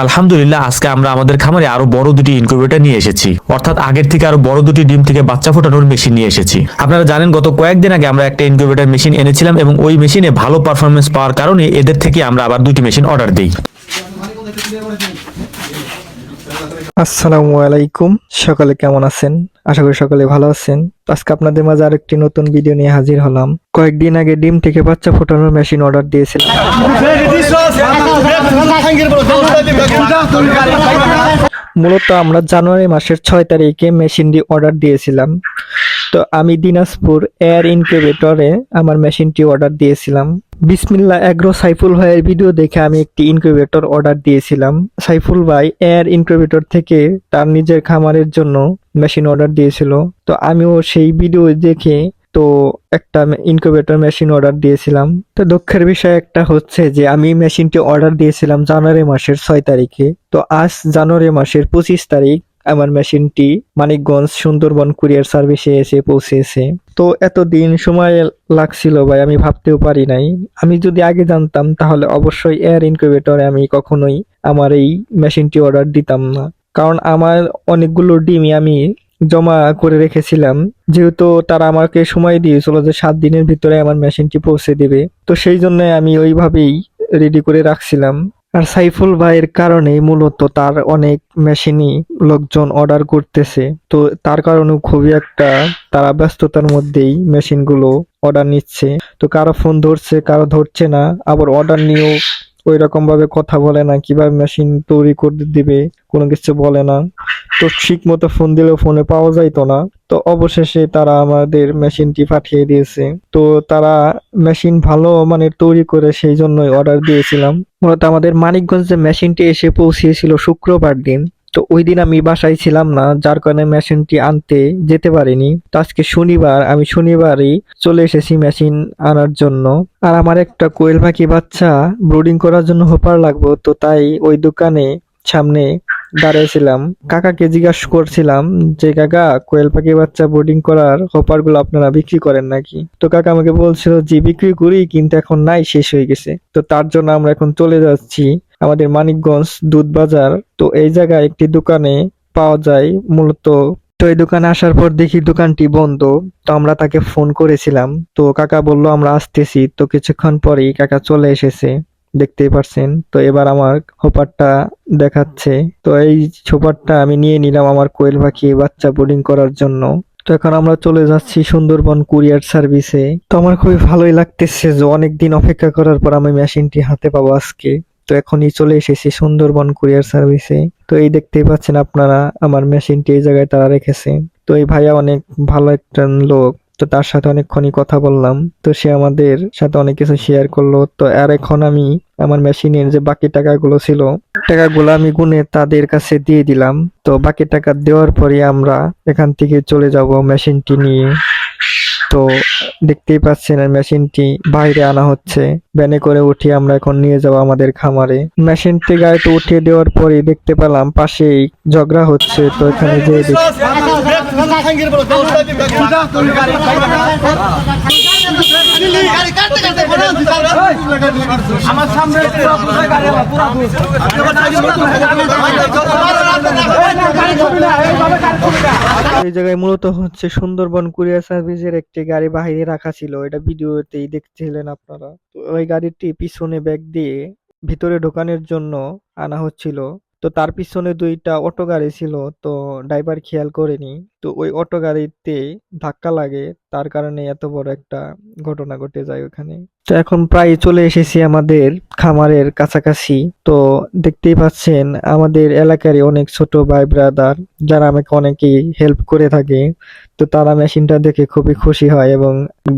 আলহামদুলিল্লাহ, আজকে আমরা আমাদের খামারে আরো বড় দুটি ইনকিউবেটর নিয়ে এসেছি, অর্থাৎ আগের থেকে আরো বড় দুটি ডিম থেকে বাচ্চা ফোটানোর মেশিন নিয়ে এসেছি। আপনারা জানেন গত কয়েকদিন আগে আমরা একটা ইনকিউবেটর মেশিন এনেছিলাম এবং ওই মেশিনে ভালো পারফরমেন্স পাওয়ার কারণে এদের থেকে আমরা আবার দুটি মেশিন অর্ডার দিই। আসসালামু আলাইকুম, সকলে কেমন আছেন? আশা করি সকলে ভালো আছেন। আজকে আপনাদের মাঝে আরেকটি নতুন ভিডিও নিয়ে হাজির হলাম। কয়েকদিন আগে ডিম থেকে বাচ্চা ফোটানোর মেশিন অর্ডার দিয়েছিলাম। মূলত আমরা জানুয়ারি মাসের 6 তারিখে মেশিনটি অর্ডার দিয়েছিলাম। তো আমি দিনাজপুর এয়ার ইনকিউবেটরে আমার মেশিনটি অর্ডার দিয়েছিলাম। বিসমিল্লাহ এগ্রো সাইফুল ভাইয়ের ভিডিও দেখে আমি একটি ইনকিউবেটর অর্ডার দিয়েছিলাম। সাইফুল ভাই এয়ার ইনকিউবেটর থেকে তার নিজের খামারের জন্য মেশিন অর্ডার দিয়েছিল। তো আমিও সেই ভিডিও দেখে তো একটা ইনকিউবেটর মেশিন অর্ডার দিয়েছিলাম। তো দুঃখের বিষয় একটা হচ্ছে যে আমি মেশিনটি অর্ডার দিয়েছিলাম জানুয়ারি মাসের 6 তারিখে। তো আজ জানুয়ারি মাসের 25 তারিখ আমার মেশিনটি মানিকগঞ্জ সুন্দরবন কুরিয়ার সার্ভিসে এসে পৌঁছেছে। তো এতদিন সময় লাগছিল ভাই, আমি ভাবতেও পারি নাই। আমি যদি আগে জানতাম তাহলে অবশ্যই এয়ার ইনকিউবেটরে আমি কখনোই আমার এই মেশিনটি অর্ডার দিতাম না। কারণ আমার অনেকগুলো ডিমই আমি জমা করে রেখেছিলাম, যেহেতু তারা আমাকে সময় দিয়েছিল যে 7 দিনের ভিতরে আমার মেশিনটি পৌঁছে দেবে। তো সেই জন্য আমি ওইভাবেই রেডি করে রাখছিলাম। আর সাইফুল ভাইয়ের কারণে মূলত তার অনেক মেশিনই লোকজন অর্ডার করতেছে। তো তার কারণে খুবই একটা তারা ব্যস্ততার মধ্যেই মেশিনগুলো অর্ডার নিচ্ছে। তো কারো ফোন ধরছে, কারো ধরছে না, আবার অর্ডার নিয়েও ওই রকম ভাবে কথা বলে না, কিভাবে মেশিন তৈরি করে দিবে কোনো কিছু বলে না। তো ঠিক মতো ফোন দিলেও ফোনে পাওয়া যাইতো না। তো অবশেষে তারা আমাদের মেশিনটি পাঠিয়ে দিয়েছে। তো তারা মেশিন ভালো মানের তৈরি করে সেই জন্যই অর্ডার দিয়েছিলাম। মূলত আমাদের মানিকগঞ্জে মেশিনটি এসে পৌঁছিয়েছিল শুক্রবার দিন। তো ওই দিন আমি বাসায় ছিলাম না, যার কারণে মেশিনটি আনতে যেতে পারিনি। তো আজকে শনিবার, আমি শনিবারই চলে এসেছি মেশিন আনার জন্য। আর আমার একটা কোয়েল পাখি বাচ্চা ব্রুডিং করার জন্য হোপার লাগবে, তো তাই ওই দোকানে সামনে দাঁড়িয়েছিলাম। কাকাকে জিজ্ঞাসা করছিলাম যে কাকা, কোয়েল পাখি বাচ্চা বোর্ডিং করার হপার গুলো আপনারা বিক্রি করেন নাকি? তো কাকা আমাকে বলছিল যে বিক্রি করি, কিন্তু এখন নাই, শেষ হয়ে গেছে। তো তার জন্য আমরা এখন চলে যাচ্ছি আমাদের মানিকগঞ্জ দুধ বাজার। তো এই জায়গায় একটি দোকানে পাওয়া যায় মূলত। তো এই দোকানে আসার পর দেখি দোকানটি বন্ধ। তো আমরা তাকে ফোন করেছিলাম, তো কাকা বলল আমরা আসতেছি। তো কিছুক্ষণ পরেই কাকা চলে এসেছে, দেখতেই পারছেন। তো এবার আমার হোপারটা দেখাচ্ছে। তো এই হোপারটা আমি নিয়ে নিলাম আমার কোয়েল পাখি বাচ্চা বোর্ডিং করার জন্য। তো এখন আমরা চলে যাচ্ছি সুন্দরবন কুরিয়ার সার্ভিসে। তো আমার খুবই ভালোই লাগতেছে যে অনেকদিন অপেক্ষা করার পর আমি মেশিনটি হাতে পাবো আজকে। তো এখনই চলে এসেছি সুন্দরবন কুরিয়ার সার্ভিসে। তো এই দেখতেই পাচ্ছেন আপনারা আমার মেশিনটি এই জায়গায় তারা রেখেছে। তো এই ভাইয়া অনেক ভালো একটা লোক। তো তার সাথে অনেকক্ষণই কথা বললাম। তো সে আমাদের সাথে অনেক কিছু শেয়ার করলো। তো আর এখন আমি আমার মেশিনের যে বাকি টাকাগুলো ছিল, টাকাগুলো আমি গুনে তাদের কাছে দিয়ে দিলাম। তো বাকি টাকা দেওয়ার পরে আমরা এখান থেকে চলে যাব মেশিনটি নিয়ে। তো দেখতেই পাচ্ছেন মেশিনটি বাইরে আনা হচ্ছে, ভ্যানে করে উঠিয়ে আমরা এখন নিয়ে যাব আমাদের খামারে। মেশিনটি গাড়িতে উঠিয়ে দেওয়ার পরে দেখতে পেলাম পাশেই ঝগড়া হচ্ছে। তো এখানে যে এই জায়গায় মূলত হচ্ছে সুন্দরবন কুরিয়ার সার্ভিসের একটি গাড়ি বাহিরে রাখা ছিল, এটা ভিডিওতেই দেখছিলেন আপনারা। তো ওই গাড়িটি পিছনে ব্যাগ দিয়ে ভিতরে ঢোকানোর জন্য আনা হচ্ছিল। তো তার পিছনে 2টা অটো গাড়ি ছিল, তো ড্রাইভার খেয়াল করেনি। তো ওই অটো গাড়িতে ধাক্কা লাগে, তার কারণে এত বড় একটা ঘটনা ঘটে যায় ওখানে। তো এখন প্রায় চলে এসেছি আমাদের খামারের কাছাকাছি। তো দেখতেই পাচ্ছেন আমাদের এলাকারই অনেক ছোট ভাই ব্রাদার যারা আমাকে অনেকেই হেল্প করে থাকে। তো তারা মেশিনটা দেখে খুবই খুশি হয় এবং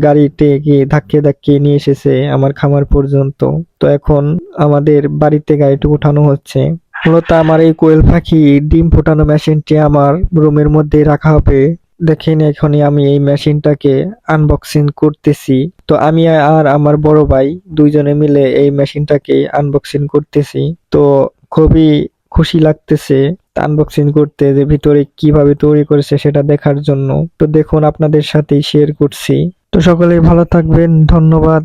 গাড়িতে গিয়ে ধাক্কে নিয়ে এসেছে আমার খামার পর্যন্ত। তো এখন আমাদের বাড়িতে গাড়িটি উঠানো হচ্ছে। মূলত আমার এই কোয়েল পাখি ডিম ফোটানো মেশিনটি আমার রুমের মধ্যে রাখা হবে। দেখেন এখনই আমি এই মেশিনটাকে আনবক্সিং করতেছি। তো আমি আর আমার বড় ভাই দুইজনে মিলে এই মেশিনটাকে আনবক্সিং করতেছি। তো খুবই খুশি লাগতেছে আনবক্সিং করতে, যে ভিতরে কিভাবে তৈরি করেছে সেটা দেখার জন্য। তো দেখুন আপনাদের সাথেই শেয়ার করছি। তো সকলেই ভালো থাকবেন, ধন্যবাদ।